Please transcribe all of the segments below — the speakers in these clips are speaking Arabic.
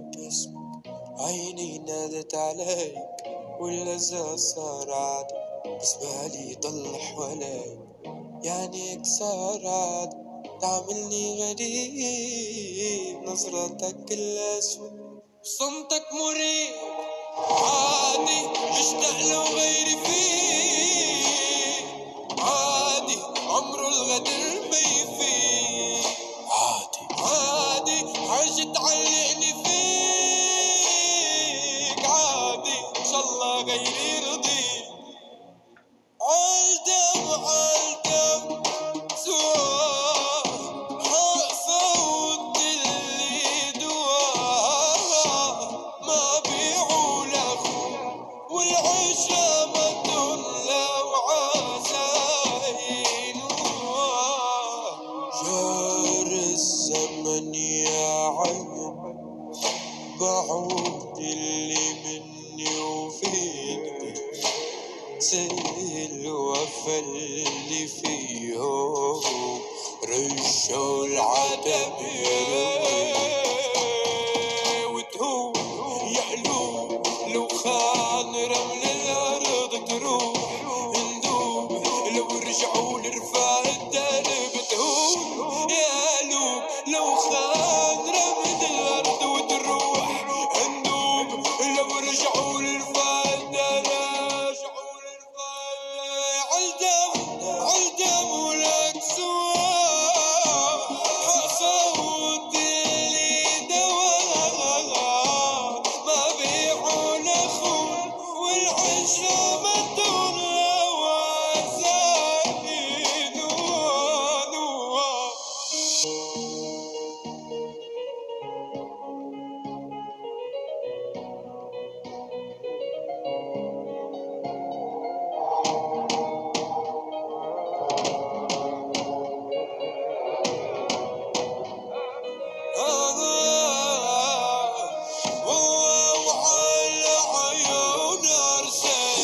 باسمك، عيني نادت عليك واللذة صار عادي، بس بالي ضل حوالي يعني صار عادي. تعملني غريب نظرتك الأسود صمتك مريب عادي، مشتاق لو غيري فيه عادي، عمره الغدر ما يفيد عادي عادي، حاجة تعلقني فيك عادي، إن شاء الله غيري رضيك. عالدم عالدم سوا حفوت اللي دوا، ما بيعوا لأخو والعشرة مدن لو عزاين. جار الزمن يا عين بعود اللي مني وفيك، سيل وفى اللي فيهم رشوا العتب وتهون يحلو لو خان رمل الأرض تروح ندوب، لو رجعوا لرفاع الدرب تهون يالو، لو خان رمل الأرض وتروح ندوب، لو رجعوا لرفاع الدرب. عالدم ولك سوا حفوت اللي دوا، ما بيعوا لأخون والعشرة مدون وعزاين نوا. وعلى عيون أرسل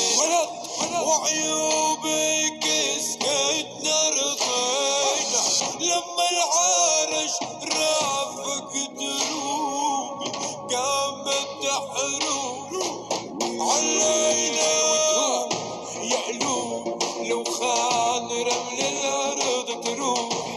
وعيوبك سكتنا رضينا، لما العرش رافق دروبي قامت تحروب علينا وتروح يحلو، لو خان رمل الأرض تروح